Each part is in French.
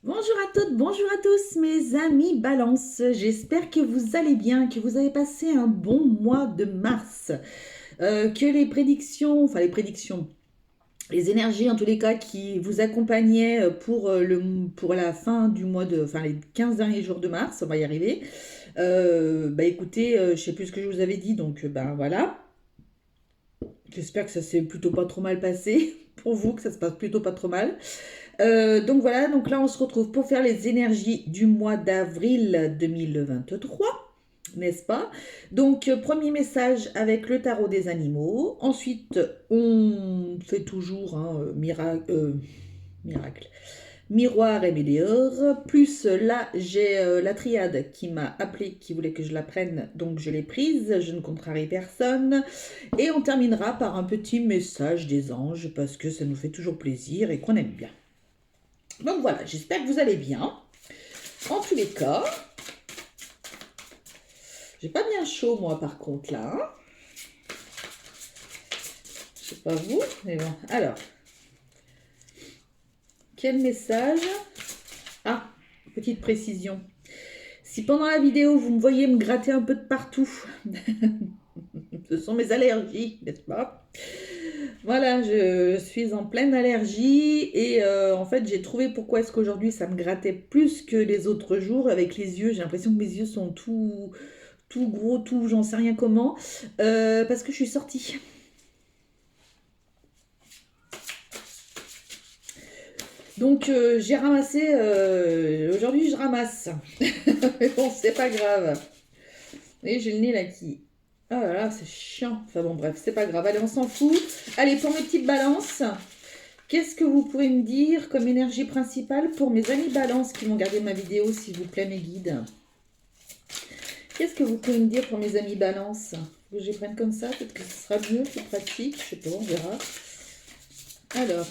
Bonjour à toutes, bonjour à tous mes amis Balance. J'espère que vous allez bien, que vous avez passé un bon mois de mars, que les prédictions, les énergies en tous les cas qui vous accompagnaient pour la fin du mois les 15 derniers jours de mars, on va y arriver. Écoutez, je sais plus ce que je vous avais dit, donc voilà. J'espère que ça s'est plutôt pas trop mal passé pour vous, que ça se passe plutôt pas trop mal. Donc voilà, donc là on se retrouve pour faire les énergies du mois d'avril 2023, n'est-ce pas? Donc premier message avec le tarot des animaux. Ensuite on fait toujours miracle, miroir et météore. Plus là j'ai la triade qui m'a appelé, qui voulait que je la prenne, donc je l'ai prise, je ne contrarie personne. Et on terminera par un petit message des anges parce que ça nous fait toujours plaisir et qu'on aime bien. Donc voilà, j'espère que vous allez bien. En tous les cas, j'ai pas bien chaud moi par contre là. Hein. Je sais pas vous, mais bon. Alors, quel message? Ah, petite précision. Si pendant la vidéo vous me voyez me gratter un peu de partout, ce sont mes allergies, n'est-ce pas? Voilà, je suis en pleine allergie et en fait j'ai trouvé pourquoi est-ce qu'aujourd'hui ça me grattait plus que les autres jours avec les yeux. J'ai l'impression que mes yeux sont tout gros, tout j'en sais rien comment, parce que je suis sortie. Donc j'ai ramassé, aujourd'hui je ramasse. Mais bon, c'est pas grave. Et j'ai le nez là qui... Ah là là, c'est chiant. Enfin bon, bref, c'est pas grave. Allez, on s'en fout. Allez, pour mes petites balances, qu'est-ce que vous pouvez me dire comme énergie principale pour mes amis balances qui vont regarder ma vidéo, s'il vous plaît, mes guides? Qu'est-ce que vous pouvez me dire pour mes amis balances? Que je les prenne comme ça, peut-être que ce sera mieux, plus pratique. Je sais pas, on verra. Alors,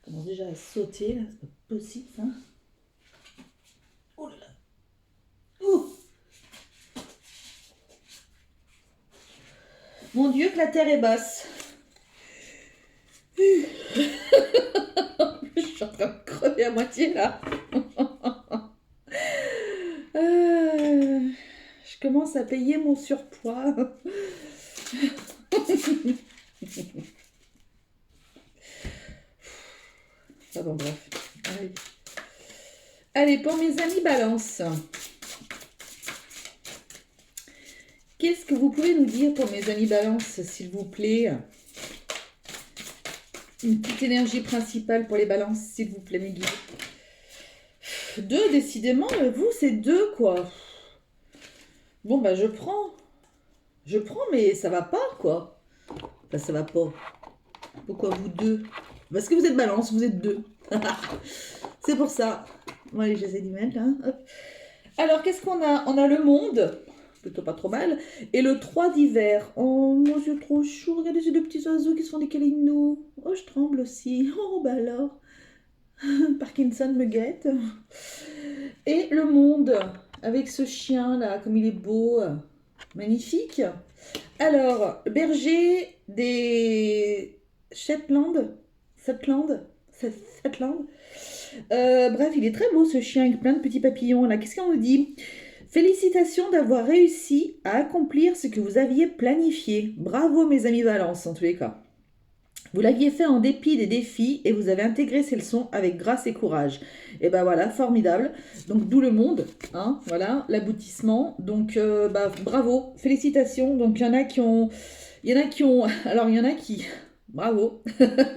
je commence déjà à sauter, là, c'est pas possible, ça. Oh là là. Ouh. Mon Dieu, que la terre est basse. Je suis en train de crever à moitié, là. Je commence à payer mon surpoids. Ah bon, bref. Allez. Allez, pour mes amis balance. Qu'est-ce que vous pouvez nous dire pour mes amis balance, s'il vous plaît? Une petite énergie principale pour les balances, s'il vous plaît, mes guides. 2, décidément, vous, c'est 2, quoi. Bon, bah, je prends. Je prends, mais ça va pas, quoi. Enfin, ça va pas. Pourquoi vous 2? Parce que vous êtes balance, vous êtes 2. C'est pour ça. Bon, allez, j'essaie d'y mettre, hein. Hop. Alors, qu'est-ce qu'on a? On a le monde, plutôt pas trop mal, et le 3 d'hiver. Oh, moi, c'est trop chaud. Regardez ces deux petits oiseaux qui se font des câlinos. Oh, je tremble aussi. Oh, bah alors. Parkinson me guette. Et le monde, avec ce chien-là, comme il est beau. Magnifique. Alors, berger des Shetland. Bref, il est très beau ce chien avec plein de petits papillons. Là, qu'est-ce qu'on nous dit? Félicitations d'avoir réussi à accomplir ce que vous aviez planifié. Bravo mes amis Valence en tous les cas. Vous l'aviez fait en dépit des défis et vous avez intégré ces leçons avec grâce et courage. Et ben voilà, formidable. Donc d'où le monde, hein, voilà, l'aboutissement. Donc bravo, félicitations. Donc il y en a qui ont, alors il y en a qui, bravo,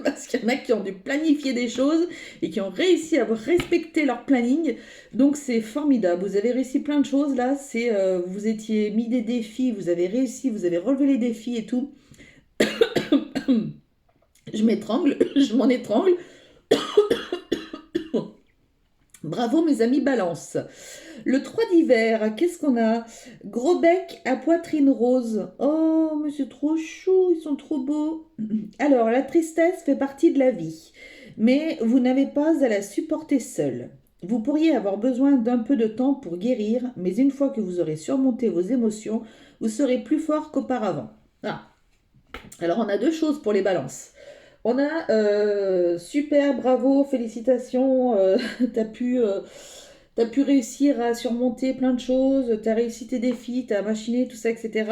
parce qu'il y en a qui ont dû planifier des choses et qui ont réussi à respecter leur planning. Donc c'est formidable. Vous avez réussi plein de choses là. C'est, vous étiez mis des défis, vous avez réussi, vous avez relevé les défis et tout. Je m'étrangle, je m'en étrangle. Bravo mes amis balance. Le 3 d'hiver, qu'est-ce qu'on a? Gros bec à poitrine rose. Oh, mais c'est trop chou, ils sont trop beaux. Alors, la tristesse fait partie de la vie, mais vous n'avez pas à la supporter seul. Vous pourriez avoir besoin d'un peu de temps pour guérir, mais une fois que vous aurez surmonté vos émotions, vous serez plus fort qu'auparavant. Ah. Alors, on a deux choses pour les balances. On a super, bravo, félicitations, t'as pu réussir à surmonter plein de choses, t'as réussi tes défis, t'as machiné tout ça, etc.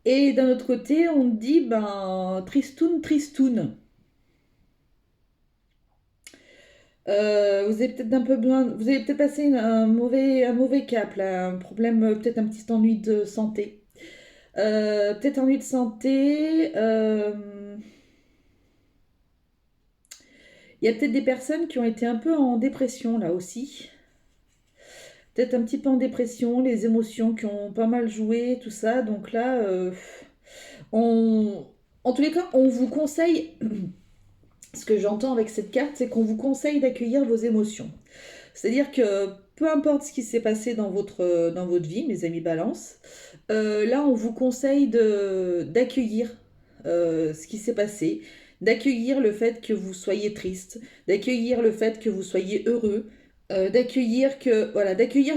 Et d'un autre côté, on te dit, ben, tristoun, tristoun. Vous avez peut-être un peu besoin, vous avez peut-être passé un mauvais cap, là, un problème, peut-être un petit ennui de santé. Peut-être ennui de santé. Il y a peut-être des personnes qui ont été un peu en dépression là aussi. Peut-être un petit peu en dépression, les émotions qui ont pas mal joué, tout ça. Donc là, on... en tous les cas, on vous conseille, ce que j'entends avec cette carte, c'est qu'on vous conseille d'accueillir vos émotions. C'est-à-dire que peu importe ce qui s'est passé dans votre vie, mes amis balance, là, on vous conseille d'accueillir ce qui s'est passé, d'accueillir le fait que vous soyez triste, d'accueillir le fait que vous soyez heureux, d'accueillir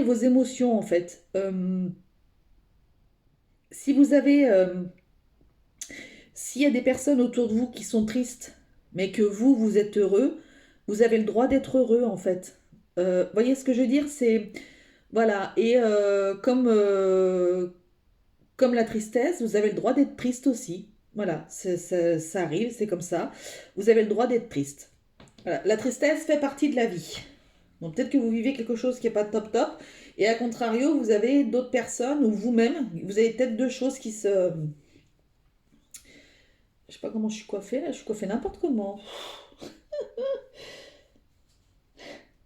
vos émotions en fait. Si vous avez, s'il y a des personnes autour de vous qui sont tristes, mais que vous êtes heureux, vous avez le droit d'être heureux en fait. Voyez ce que je veux dire? C'est voilà. Et comme la tristesse, vous avez le droit d'être triste aussi. Voilà, ça arrive, c'est comme ça. Vous avez le droit d'être triste. Voilà. La tristesse fait partie de la vie. Donc peut-être que vous vivez quelque chose qui n'est pas top top. Et à contrario, vous avez d'autres personnes ou vous-même, vous avez peut-être deux choses qui se... Je sais pas comment je suis coiffée là, je suis coiffée n'importe comment.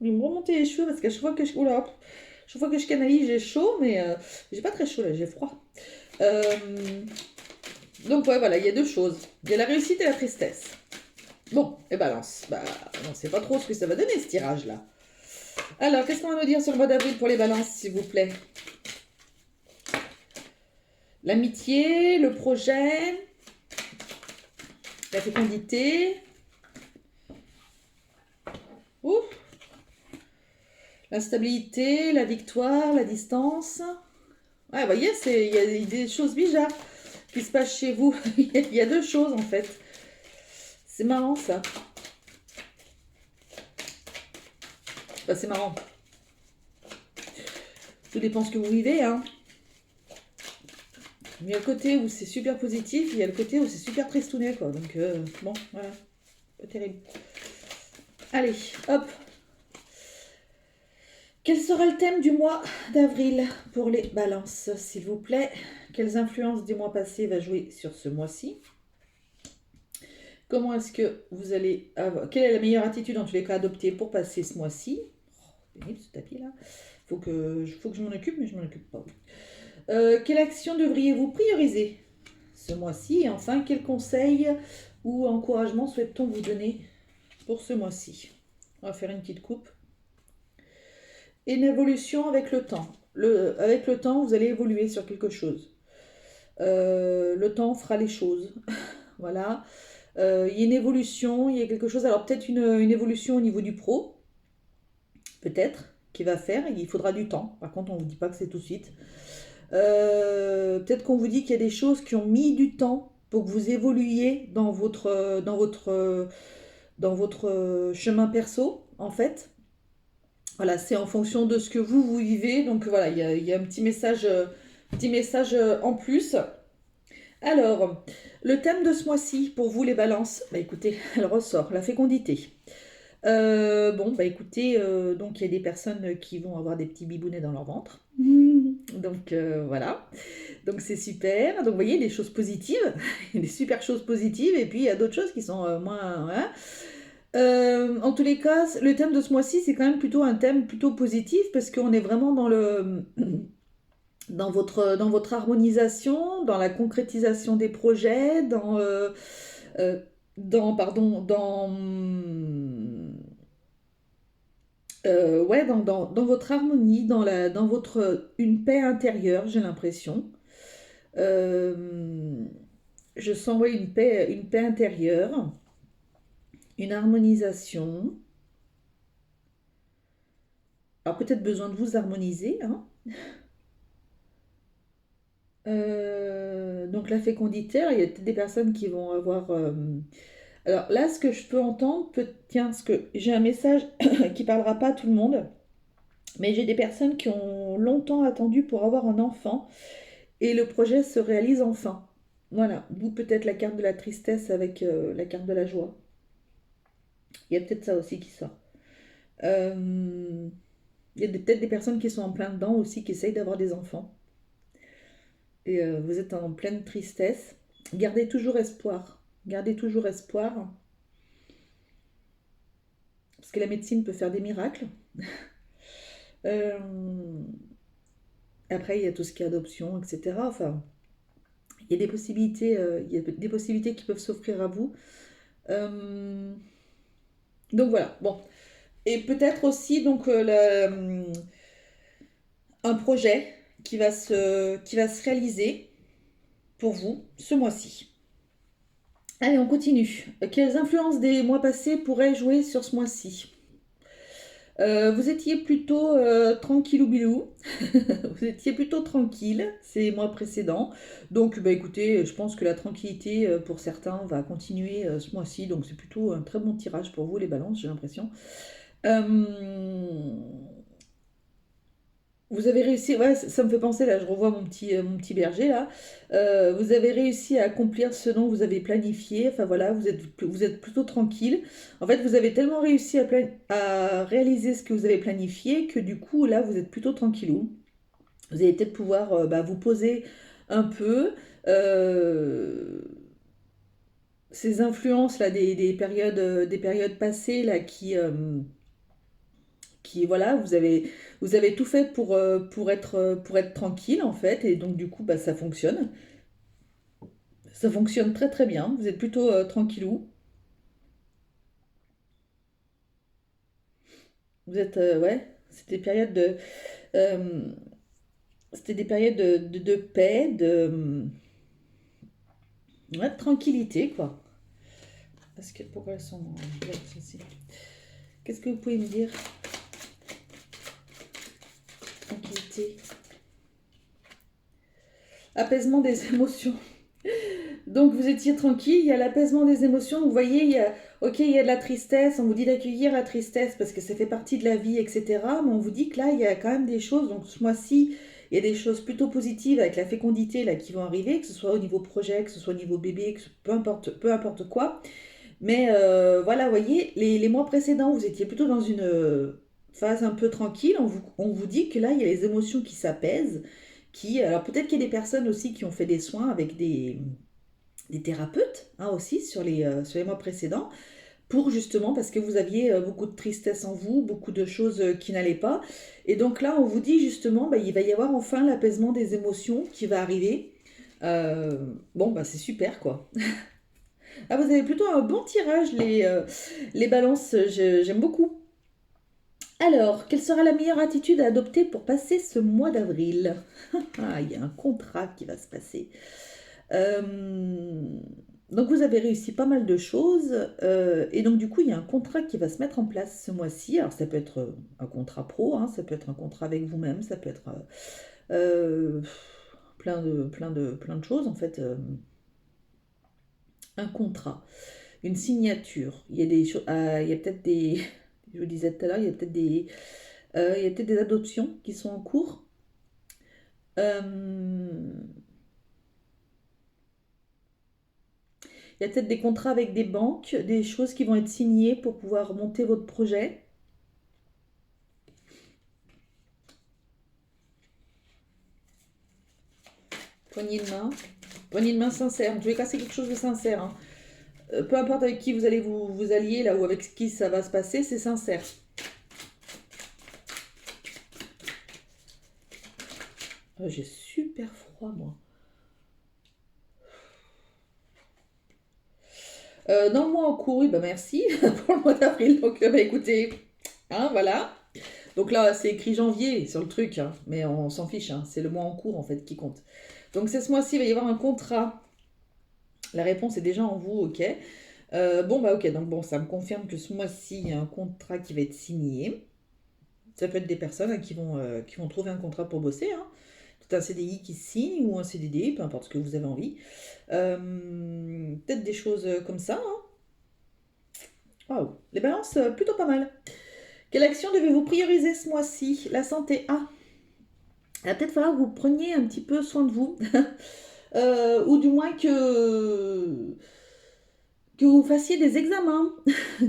Je vais me remonter les cheveux parce qu'à chaque fois que je... Oula, chaque fois que je canalise, j'ai chaud, mais j'ai pas très chaud là, j'ai froid. Euh, Donc ouais, voilà, il y a deux choses. Il y a la réussite et la tristesse. Bon, et balance. Bah, on ne sait pas trop ce que ça va donner ce tirage-là. Alors, qu'est-ce qu'on va nous dire sur le mois d'avril pour les balances, s'il vous plaît? L'amitié, le projet, la fécondité. Ouf. La stabilité, la victoire, la distance. Ouais, vous voyez, il y a des choses bizarres qui se passent chez vous. Il y a deux choses en fait. C'est marrant ça. Bah, c'est marrant. Tout dépend ce que vous vivez, hein. Il y a le côté où c'est super positif, il y a le côté où c'est super tristounet, quoi. Donc, bon, voilà. Pas terrible. Allez, hop. Quel sera le thème du mois d'avril pour les balances, s'il vous plaît? Quelles influences du mois passé va jouer sur ce mois-ci? Comment est-ce que vous allez avoir... Quelle est la meilleure attitude en tous les cas adoptée pour passer ce mois-ci? Oh, pénible ce tapis là. Faut que je m'en occupe, mais je m'en occupe pas. Quelle action devriez-vous prioriser ce mois-ci? Et enfin, quel conseil ou encouragement souhaite-t-on vous donner pour ce mois-ci? On va faire une petite coupe. Une évolution avec le temps. Avec le temps, vous allez évoluer sur quelque chose. Le temps fera les choses. Voilà. Il y a une évolution, il y a quelque chose. Alors peut-être une évolution au niveau du pro, peut-être, qui va faire. Il faudra du temps. Par contre, on ne vous dit pas que c'est tout de suite. Peut-être qu'on vous dit qu'il y a des choses qui ont mis du temps pour que vous évoluiez dans votre chemin perso, en fait. Voilà, c'est en fonction de ce que vous vivez. Donc voilà, il y a un petit message en plus. Alors, le thème de ce mois-ci, pour vous les balances, bah écoutez, elle ressort, la fécondité. Bon, bah écoutez, donc il y a des personnes qui vont avoir des petits bibounets dans leur ventre. Donc voilà, donc c'est super. Donc vous voyez, des choses positives, des super choses positives, et puis il y a d'autres choses qui sont moins... Voilà. En tous les cas, le thème de ce mois-ci, c'est quand même plutôt un thème plutôt positif, parce qu'on est vraiment dans votre harmonisation, dans la concrétisation des projets, euh, pardon, ouais, dans votre harmonie, dans votre, une paix intérieure, j'ai l'impression. Euh, je sens, ouais, une paix intérieure, une harmonisation. Alors peut-être besoin de vous harmoniser, hein. Donc la fécondité, alors, il y a peut-être des personnes qui vont avoir Alors là, ce que je peux entendre, tiens, ce que j'ai un message qui parlera pas à tout le monde, mais j'ai des personnes qui ont longtemps attendu pour avoir un enfant et le projet se réalise enfin. Voilà, vous peut-être la carte de la tristesse avec la carte de la joie. Il y a peut-être ça aussi qui sort. Euh, il y a peut-être des personnes qui sont en plein dedans aussi, qui essayent d'avoir des enfants. Et vous êtes en pleine tristesse. Gardez toujours espoir. Gardez toujours espoir. Parce que la médecine peut faire des miracles. Euh, Après, il y a tout ce qui est adoption, etc. Enfin, il y a des possibilités qui peuvent s'offrir à vous. Euh, donc voilà, bon. Et peut-être aussi donc un projet qui va se réaliser pour vous ce mois-ci. Allez, on continue. Quelles influences des mois passés pourraient jouer sur ce mois-ci? Vous étiez plutôt tranquille ou bilou. Vous étiez plutôt tranquille ces mois précédents. Donc, bah, écoutez, je pense que la tranquillité pour certains va continuer ce mois-ci. Donc, c'est plutôt un très bon tirage pour vous, les balances, j'ai l'impression. Euh, Vous avez réussi, ouais, ça me fait penser, là, je revois mon petit berger, là. Vous avez réussi à accomplir ce dont vous avez planifié. Enfin voilà, vous êtes plutôt tranquille. En fait, vous avez tellement réussi à réaliser ce que vous avez planifié que du coup, là, vous êtes plutôt tranquillou. Vous allez peut-être pouvoir bah, vous poser un peu. Euh, Ces influences là des périodes passées là qui voilà, vous avez tout fait pour être tranquille en fait, et donc du coup bah, ça fonctionne très très bien, vous êtes plutôt tranquillou, vous êtes ouais, euh, c'était des périodes de paix, ouais, de tranquillité quoi. Parce que pourquoi elles sont vertes, ceci. Qu'est-ce que vous pouvez me dire? Tranquillité, apaisement des émotions. Donc vous étiez tranquille, il y a l'apaisement des émotions. Vous voyez, ok, il y a de la tristesse, on vous dit d'accueillir la tristesse parce que ça fait partie de la vie, etc. Mais on vous dit que là, il y a quand même des choses. Donc ce mois-ci, il y a des choses plutôt positives avec la fécondité là, qui vont arriver, que ce soit au niveau projet, que ce soit au niveau bébé, peu importe quoi. Mais voilà, vous voyez, les mois précédents, vous étiez plutôt dans une phase un peu tranquille. On vous dit que là, il y a les émotions qui s'apaisent. Alors peut-être qu'il y a des personnes aussi qui ont fait des soins avec des thérapeutes hein, aussi sur les mois précédents pour justement parce que vous aviez beaucoup de tristesse en vous, beaucoup de choses qui n'allaient pas. Et donc là, on vous dit justement, bah, il va y avoir enfin l'apaisement des émotions qui va arriver. Bon, bah c'est super quoi. Ah, vous avez plutôt un bon tirage, les balances, j'aime beaucoup. Alors, quelle sera la meilleure attitude à adopter pour passer ce mois d'avril? Ah, il y a un contrat qui va se passer. Euh, donc vous avez réussi pas mal de choses et donc du coup il y a un contrat qui va se mettre en place ce mois-ci. Alors ça peut être un contrat pro, hein, ça peut être un contrat avec vous-même, ça peut être euh, plein de choses en fait. Un contrat, une signature. Il y a des choses, il y a peut-être des, je vous disais tout à l'heure, il y a peut-être des adoptions qui sont en cours. Euh, Il y a peut-être des contrats avec des banques, des choses qui vont être signées pour pouvoir monter votre projet. Poignée de main. Poignée de main sincère. En tous les cas, c'est quelque chose de sincère. Hein. Peu importe avec qui vous allez vous allier, là, ou avec qui ça va se passer, c'est sincère. J'ai super froid, moi. Dans le mois en cours, oui, bah merci pour le mois d'avril. Donc, bah écoutez, hein, voilà. Donc là, c'est écrit janvier sur le truc, hein, mais on s'en fiche. Hein, c'est le mois en cours, en fait, qui compte. Donc, c'est ce mois-ci, il va y avoir un contrat. La réponse est déjà en vous, ok. Bon, bah ok, donc bon, ça me confirme que ce mois-ci, il y a un contrat qui va être signé. Ça peut être des personnes hein, qui vont trouver un contrat pour bosser. Hein. C'est un CDI qui se signe ou un CDD, peu importe ce que vous avez envie. Peut-être des choses comme ça. Hein. Waouh, les balances, plutôt pas mal. Quelle action devez-vous prioriser ce mois-ci? La santé. Ah, il va peut-être falloir que vous preniez un petit peu soin de vous. Ou du moins que vous fassiez des examens,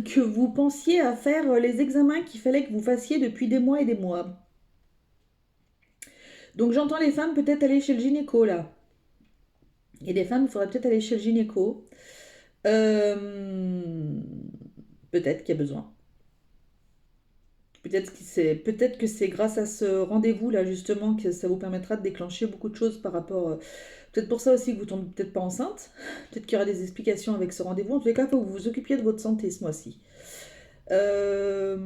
que vous pensiez à faire les examens qu'il fallait que vous fassiez depuis des mois et des mois. Donc j'entends les femmes peut-être aller chez le gynéco là. Et les femmes, il faudrait peut-être aller chez le gynéco. Euh, Peut-être qu'il y a besoin. Peut-être que c'est grâce à ce rendez-vous là justement que ça vous permettra de déclencher beaucoup de choses par rapport. Peut-être pour ça aussi que vous tombez peut-être pas enceinte. Peut-être qu'il y aura des explications avec ce rendez-vous. En tous les cas, il faut que vous vous occupiez de votre santé ce mois-ci. Euh,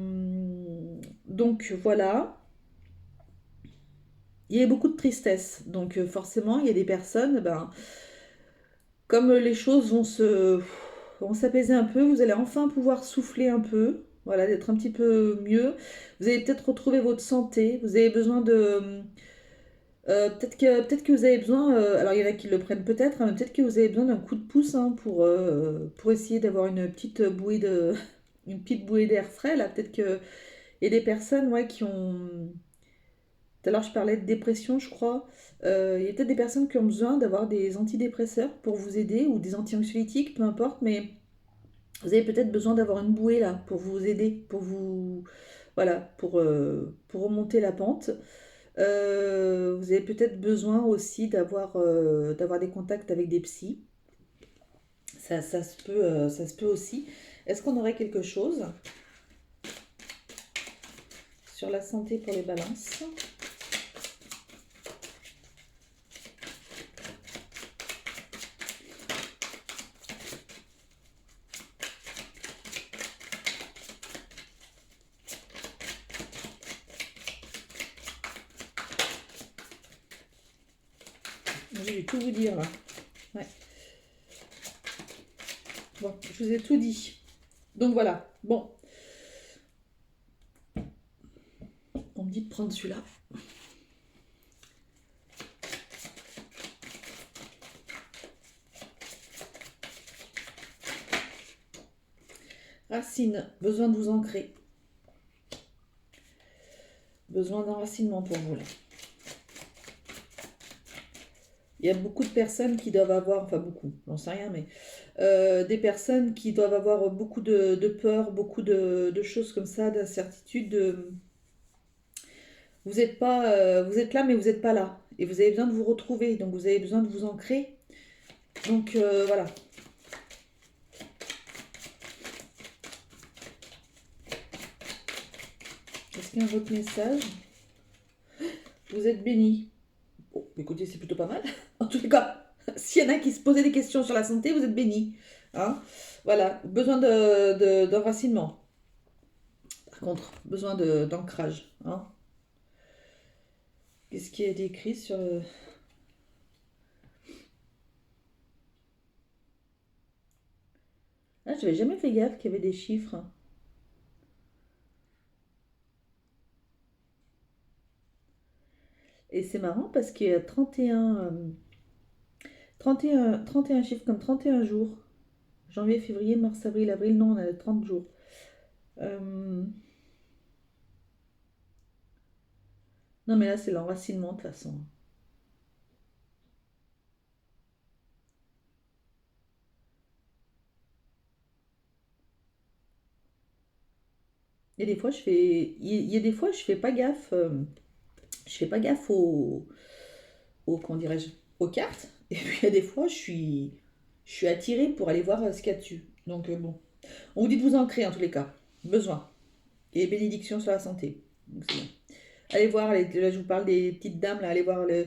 donc voilà. Il y a beaucoup de tristesse. Donc forcément, il y a des personnes, ben, comme les choses vont s'apaiser un peu, vous allez enfin pouvoir souffler un peu. Voilà, d'être un petit peu mieux. Vous allez peut-être retrouver votre santé. Vous avez besoin de. Peut-être que vous avez besoin. Alors, il y en a qui le prennent peut-être, hein, mais peut-être que vous avez besoin d'un coup de pouce hein, pour essayer d'avoir une petite bouée d'air frais. Là, peut-être qu'il y a des personnes ouais, qui ont. Tout à l'heure, je parlais de dépression, je crois. Il y a peut-être des personnes qui ont besoin d'avoir des antidépresseurs pour vous aider ou des anti-anxiolytiques, peu importe, mais vous avez peut-être besoin d'avoir une bouée là pour vous aider, voilà, pour remonter la pente. Vous avez peut-être besoin aussi d'avoir des contacts avec des psys. Ça se peut aussi. Est-ce qu'on aurait quelque chose sur la santé pour les balances? Je vais tout vous dire là. Ouais. Bon, je vous ai tout dit. Donc voilà. Bon, on me dit de prendre celui-là. Racine, besoin de vous ancrer. Besoin d'enracinement pour vous là. Il y a beaucoup de personnes qui doivent avoir, enfin beaucoup, j'en sais rien, mais des personnes qui doivent avoir beaucoup de peur, beaucoup de choses comme ça, d'incertitude. Vous êtes pas, vous êtes là, mais vous n'êtes pas là. Et vous avez besoin de vous retrouver, donc vous avez besoin de vous ancrer. Donc voilà. Est-ce qu'il y a un autre message? Vous êtes béni. Bon, écoutez, c'est plutôt pas mal. En tous les cas, s'il y en a qui se posaient des questions sur la santé, vous êtes béni. Hein, voilà, besoin d'enracinement. Par contre, besoin d'ancrage. Hein. Qu'est-ce qui est écrit sur... Ah, j'avais jamais fait gaffe qu'il y avait des chiffres. Et c'est marrant parce qu'il y a 31 chiffres comme 31 jours. Janvier, février, mars, avril, avril, non, on a 30 jours. Euh, Non, mais là, c'est l'enracinement de toute façon. Et des fois, il y a des fois, je fais pas gaffe. Je fais pas gaffe comment dirais-je, aux cartes. Et puis, il y a des fois, je suis attirée pour aller voir ce qu'il y a dessus. Donc, bon. On vous dit de vous ancrer, en tous les cas. Besoin. Et bénédiction sur la santé. Donc, c'est bien. Allez voir, là, je vous parle des petites dames, là, allez voir les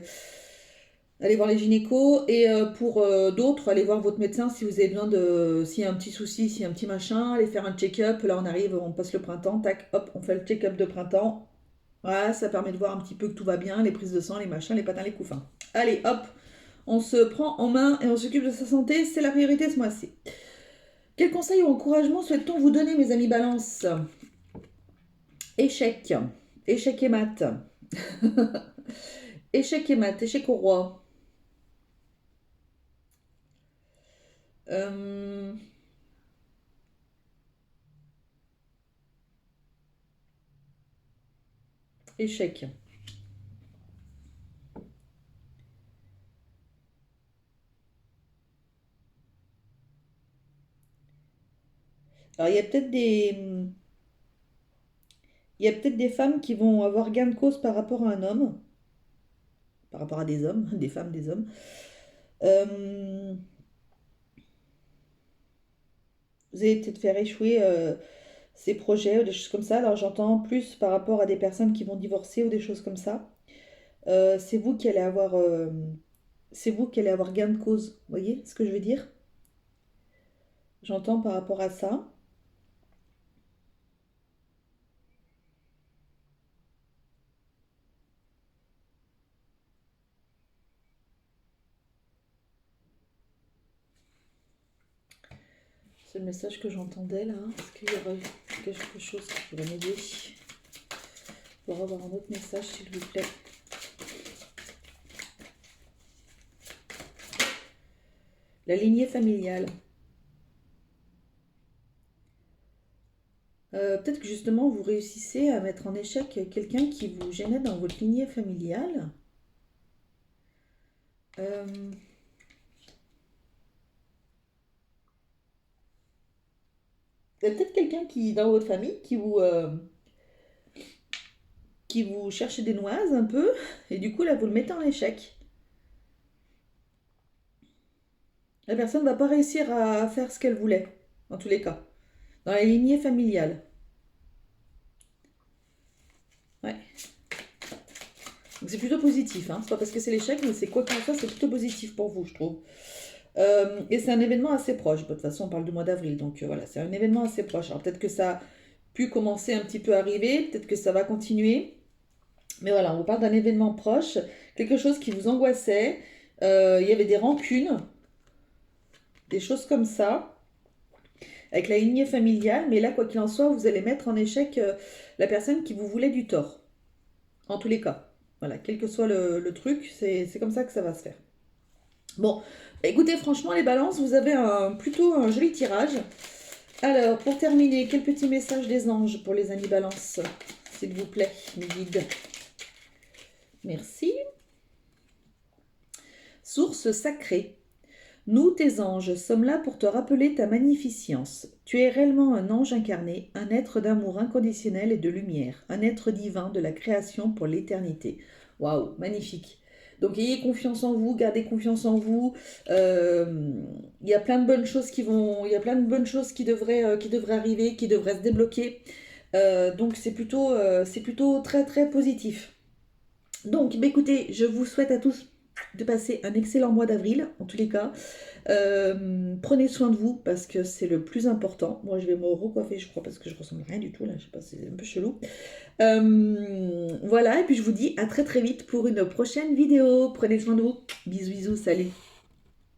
gynécos. Et pour d'autres, allez voir votre médecin si vous avez besoin s'il y a un petit souci, s'il y a un petit machin, allez faire un check-up. Là, on arrive, on passe le printemps, tac, hop, on fait le check-up de printemps. Voilà, ça permet de voir un petit peu que tout va bien, les prises de sang, les machins, les patins, les couffins. Allez, hop, on se prend en main et on s'occupe de sa santé, c'est la priorité ce mois-ci. Quel conseil ou encouragement souhaite-t-on vous donner, mes amis balance? Échec. Échec et mat. Échec et mat. Échec au roi. Euh, Échec. Alors, il y a peut-être des femmes qui vont avoir gain de cause par rapport à un homme, par rapport à des hommes, des femmes, des hommes. Euh, vous allez peut-être faire échouer ces projets ou des choses comme ça. Alors, j'entends plus par rapport à des personnes qui vont divorcer ou des choses comme ça. C'est vous qui allez avoir, c'est vous qui allez avoir gain de cause. Vous voyez ce que je veux dire? J'entends par rapport à ça. C'est le message que j'entendais là. Est-ce qu'il y aurait quelque chose qui pourrait m'aider pour avoir un autre message, s'il vous plaît? La lignée familiale. Peut-être que justement vous réussissez à mettre en échec quelqu'un qui vous gênait dans votre lignée familiale. Euh, Il y a peut-être quelqu'un qui, dans votre famille, qui vous cherche des noises un peu, et du coup là vous le mettez en échec. La personne ne va pas réussir à faire ce qu'elle voulait, en tous les cas, dans la lignée familiale. Ouais. Donc c'est plutôt positif, hein. C'est pas parce que c'est l'échec, mais c'est quoi qu'il en soit, c'est plutôt positif pour vous, je trouve. Et c'est un événement assez proche. De toute façon, on parle du mois d'avril, donc voilà, c'est un événement assez proche. Alors peut-être que ça a pu commencer un petit peu à arriver, peut-être que ça va continuer. Mais voilà, on vous parle d'un événement proche, quelque chose qui vous angoissait. Il y avait des rancunes, des choses comme ça, avec la lignée familiale. Mais là, quoi qu'il en soit, vous allez mettre en échec la personne qui vous voulait du tort. En tous les cas. Voilà, quel que soit le truc, c'est comme ça que ça va se faire. Bon, écoutez, franchement, les balances, vous avez plutôt un joli tirage. Alors, pour terminer, quel petit message des anges pour les amis balances, s'il vous plaît, mes guides. Merci. Source sacrée. Nous, tes anges, sommes là pour te rappeler ta magnificence. Tu es réellement un ange incarné, un être d'amour inconditionnel et de lumière, un être divin de la création pour l'éternité. Waouh, magnifique. Donc ayez confiance en vous, gardez confiance en vous. Il y a plein de bonnes choses il y a plein de bonnes choses qui devraient arriver, qui devraient se débloquer. Donc c'est plutôt très très positif. Donc, bah, écoutez, je vous souhaite à tous de passer un excellent mois d'avril, en tous les cas. Prenez soin de vous parce que c'est le plus important. Moi, je vais me recoiffer, je crois, parce que je ressemble à rien du tout là. Je sais pas, c'est un peu chelou. Voilà, et puis je vous dis à très très vite pour une prochaine vidéo. Prenez soin de vous. Bisous, bisous, salut.